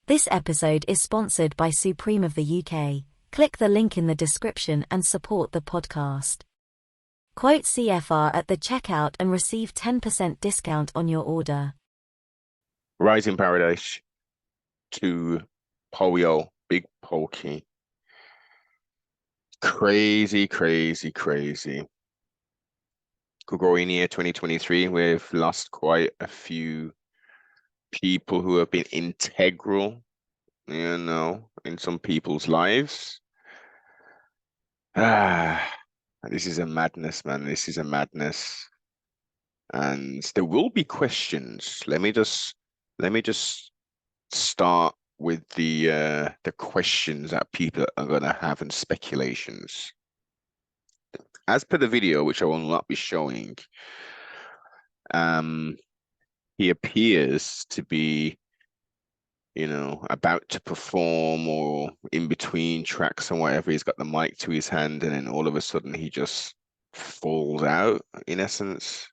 This episode is sponsored by Supreme of the UK. Click the link in the description and support the podcast. Quote CFR at the checkout and receive 10% discount on your order. Rising Paradise to Polio, Big Pokey. Crazy. Growing year 2023, we've lost quite a few people who have been integral, in some people's lives. This is a madness, man. This is a madness. And there will be questions. Let me just start with the questions that people are gonna have and speculations. As per the video, which I will not be showing, he appears to be, about to perform or in between tracks and whatever. He's got the mic to his hand, and then all of a sudden he just falls out, in essence.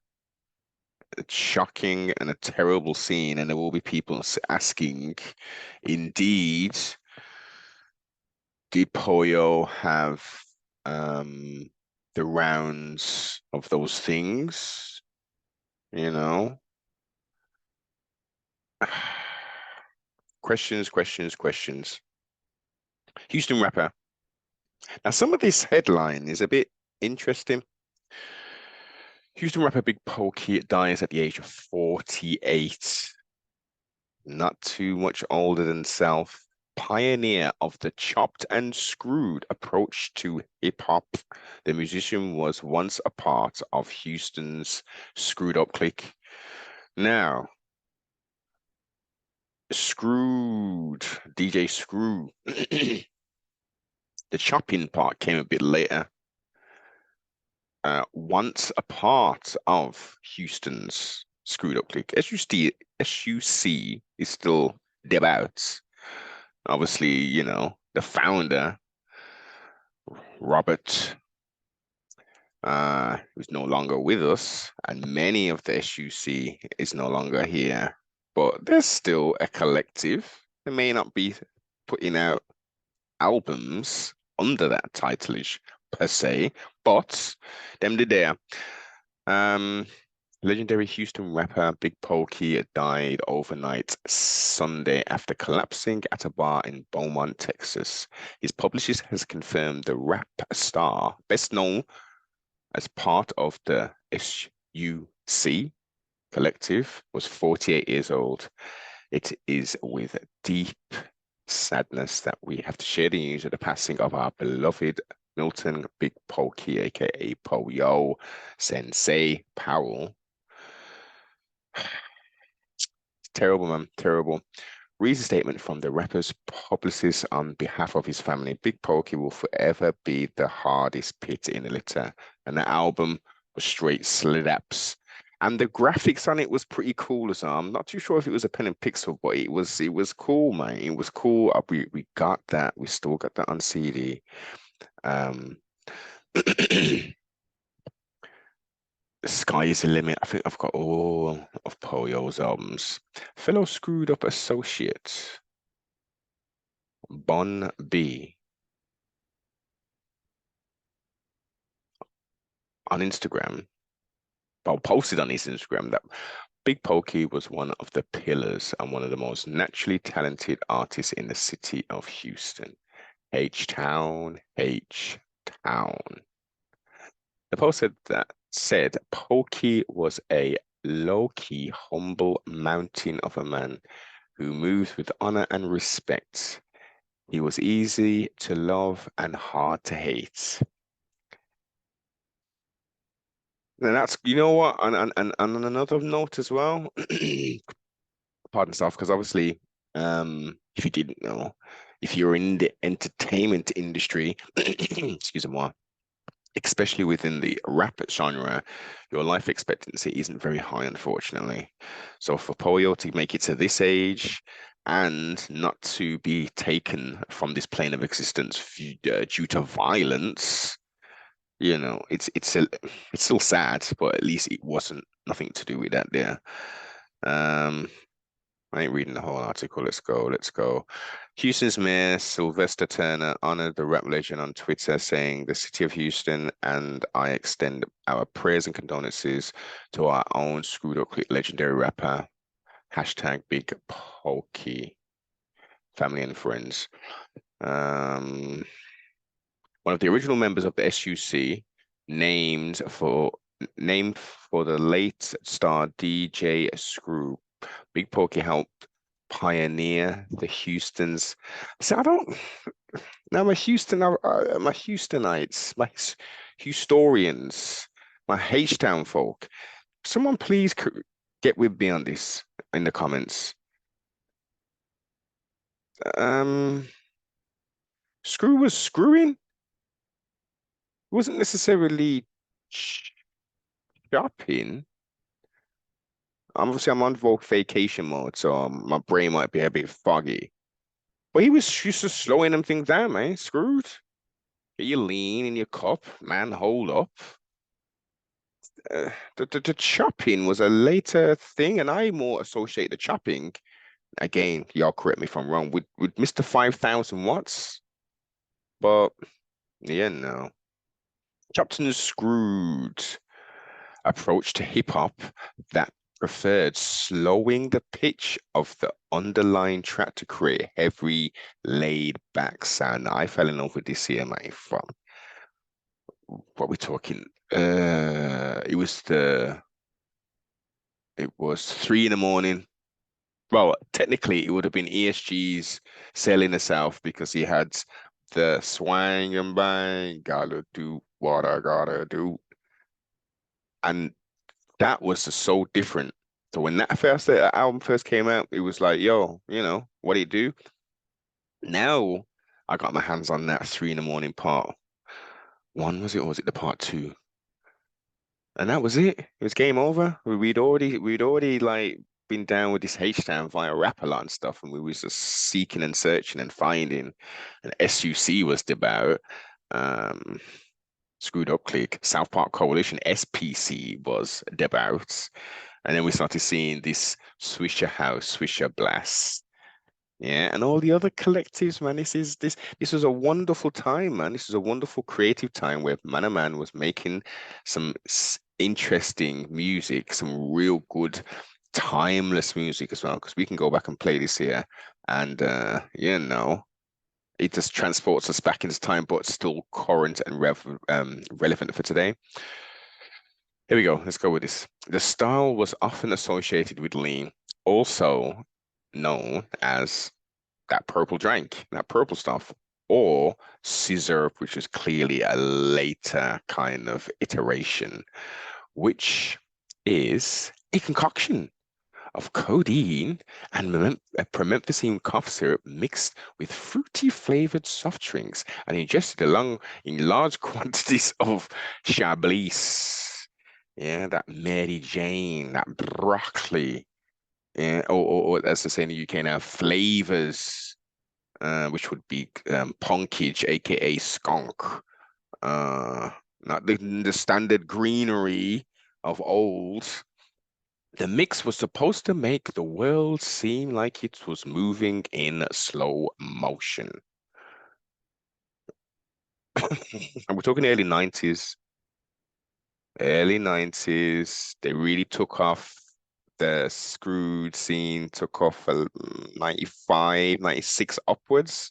It's shocking and a terrible scene, and there will be people asking, indeed, did Pollo have the rounds of those things? Questions. Houston rapper. Now, some of this headline is a bit interesting. Houston rapper Big Pokey dies at the age of 48. Not too much older than self. Pioneer of the chopped and screwed approach to hip hop. The musician was once a part of Houston's screwed up clique. Now, Screwed, DJ Screw. The chopping part came a bit later. Once a part of Houston's screwed up clique. SUC is still devout. Obviously, the founder, Robert, who's no longer with us, and many of the SUC is no longer here. But there's still a collective. They may not be putting out albums under that titleage per se, but them did there. Legendary Houston rapper Big Pokey died overnight Sunday after collapsing at a bar in Beaumont, Texas. His publicist has confirmed the rap star, best known as part of the SUC collective, was 48 years old. It is with deep sadness that we have to share the news of the passing of our beloved Milton Big Pokey, aka Pollo Sensei Powell. Terrible, man, terrible. Reads a statement from the rapper's publicist on behalf of his family. Big Pokey will forever be the hardest pit in the litter, and the album was straight slaps. And the graphics on it was pretty cool as well. I'm not too sure if it was a pen and pixel, but it was cool, man. It was cool. We got that. We still got that on CD. The sky is the limit. I think I've got all of Pollo's albums. Fellow screwed up associate, Bon B, on Instagram. Well, posted on his Instagram that Big Pokey was one of the pillars and one of the most naturally talented artists in the city of Houston. H-Town. The post said Pokey was a low-key, humble mountain of a man who moved with honor and respect. He was easy to love and hard to hate. And that's, what, and on another note as well, pardon stuff, because obviously, if you didn't know, if you're in the entertainment industry, excuse me, especially within the rap genre, your life expectancy isn't very high, unfortunately. So for Pollo to make it to this age and not to be taken from this plane of existence due to violence, it's still sad, but at least it wasn't nothing to do with that there. I ain't reading the whole article. Let's go. Let's go. Houston's mayor Sylvester Turner honored the rap legend on Twitter, saying, "The city of Houston and I extend our prayers and condolences to our own screwed up legendary rapper. Hashtag Big Pokey, family and friends." Um, One of the original members of the SUC, named for named for the late star DJ Screw. Big Pokey helped pioneer the Houston's. So I don't. Now my my Houstonites, my Houstorians, my H-Town folk. Someone please get with me on this in the comments. Um, Screw was screwing. It wasn't necessarily shopping. Obviously, I'm on vacation mode, so my brain might be a bit foggy. But he was just slowing them things down, man. Screwed. Get your lean in your cup, man. Hold up. The chopping was a later thing, and I more associate the chopping. Again, y'all correct me if I'm wrong. With Mr. 5,000 watts, but yeah, no. Captain Screwed approach to hip hop that preferred slowing the pitch of the underlying track to create heavy, laid back sound. I fell in love with this here, mate, from what we talking. It was 3 in the morning. Well, technically, it would have been ESG's Sail in the South because he had the swang and bang, gotta do what I gotta do. And that was just so different. So when that album first came out, it was like, yo, what do you do? Now I got my hands on that 3 in the morning part one, was it, or was it the part two? And that was it. It was game over. We'd already like been down with this H-Town via rap a lot and stuff, and we was just seeking and searching and finding. And SUC was about um Screwed Up Click, South Park Coalition, SPC was about. And then we started seeing this Swisher House, Swisher Blast. Yeah, and all the other collectives, man. This was a wonderful time, man. This was a wonderful creative time where Man was making some interesting music, some real good timeless music as well. Because we can go back and play this here, and it just transports us back into time, but still current and relevant for today. Here we go. Let's go with this. The style was often associated with lean, also known as that purple drink, that purple stuff, or scissor, which is clearly a later kind of iteration, which is a concoction of codeine and promethazine cough syrup mixed with fruity flavored soft drinks and ingested along in large quantities of Chablis. Yeah, that Mary Jane, that broccoli. Yeah, or as they say in the UK now, flavors, which would be punkage, aka skunk. Uh, Not the standard greenery of old. The mix was supposed to make the world seem like it was moving in slow motion. And we're talking early 90s. Early 90s, they really took off. The screwed scene took off 95, 96 upwards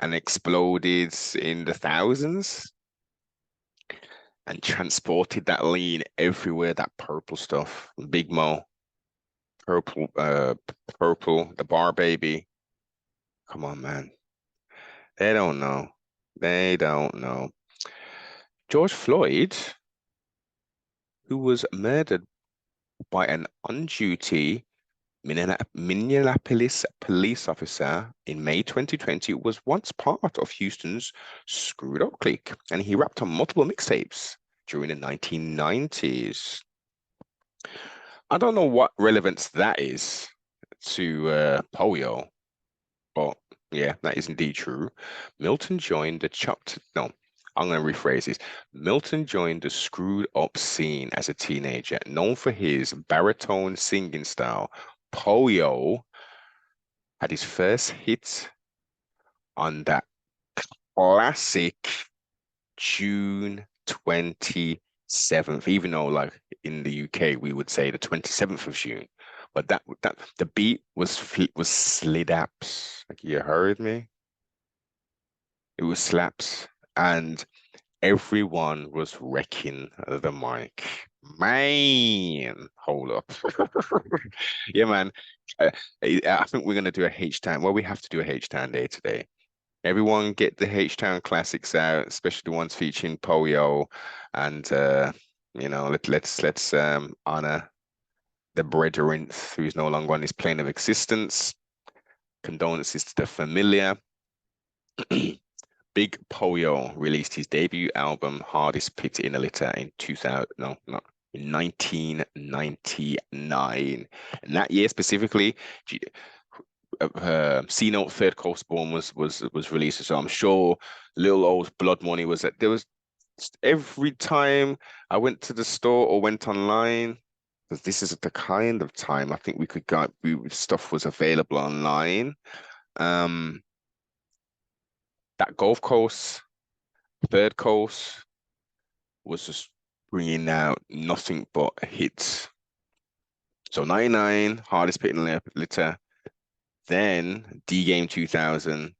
and exploded in the thousands and transported that lean everywhere, that purple stuff. Big Mo, purple, the bar baby. Come on, man. They don't know. They don't know. George Floyd, who was murdered by an on-duty Minneapolis police officer in May 2020, was once part of Houston's Screwed Up Clique, and he rapped on multiple mixtapes during the 1990s. I don't know what relevance that is to polio, but yeah, that is indeed true. Milton joined the chopped. No, I'm going to rephrase this. Milton joined the screwed up scene as a teenager, known for his baritone singing style, Poyo had his first hit on that classic June 27th, even though like in the UK we would say the 27th of June. But that the beat was slid apps. Like you heard me? It was slaps. And everyone was wrecking the mic. Man, hold up. Yeah, man. I think we're gonna do a H-Town. Well, we have to do a H-Town day today. Everyone get the H-Town classics out, especially the ones featuring Polio, and let's honor the brethren who's no longer on this plane of existence. Condolences to the familiar. Big Polio released his debut album, Hardest Pit in a Litter, in 2000, no, not in 1999. And that year specifically, C Note Third Coast Born was released. So I'm sure Lil O's Blood Money was that there was every time I went to the store or went online, because this is the kind of time I think we could go, stuff was available online. That Gulf Coast, Third Coast was just bringing out nothing but hits. So 99, Hardest Pit in the Litter, then D Game 2000,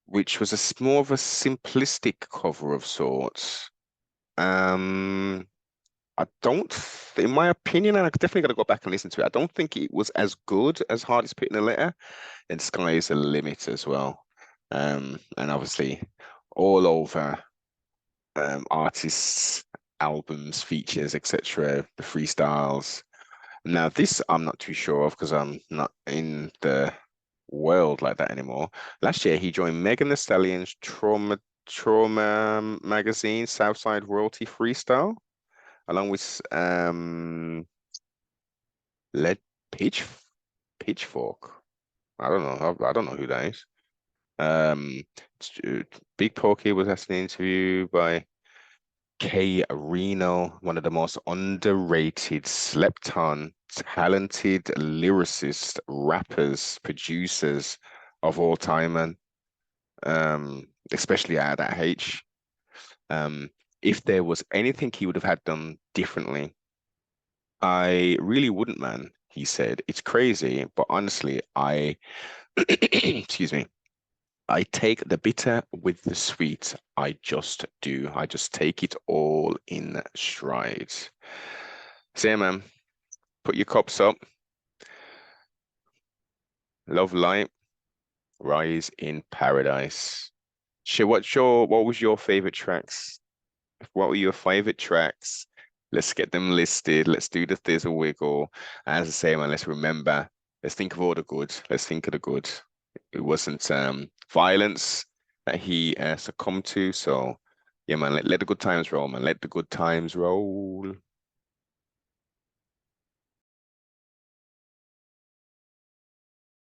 which was more of a simplistic cover of sorts. I don't, in my opinion, and I definitely got to go back and listen to it. I don't think it was as good as Hardest Pit in the Litter, and Sky is the Limit as well. And obviously, all over artists, albums, features, etc., the freestyles. Now, this I'm not too sure of because I'm not in the world like that anymore. Last year, he joined Megan Thee Stallion's Trauma magazine, Southside Royalty Freestyle, along with Led Pitch Pitchfork. I don't know. I don't know who that is. Um, Big Pokey was asked an interview by K Reno, one of the most underrated, slept on, talented lyricists, rappers, producers of all time, and especially out of that H. If there was anything he would have had done differently, I really wouldn't, man, he said. It's crazy, but honestly, excuse me, I take the bitter with the sweet. I just do. I just take it all in stride. So yeah, man, put your cups up. Love light. Rise in paradise. Sure, what was your favorite tracks? What were your favorite tracks? Let's get them listed. Let's do the Thizzle wiggle. As I say, man, let's remember. Let's think of all the good. Let's think of the good. It wasn't violence that he succumbed to. So yeah, man, let the good times roll, man. Let the good times roll.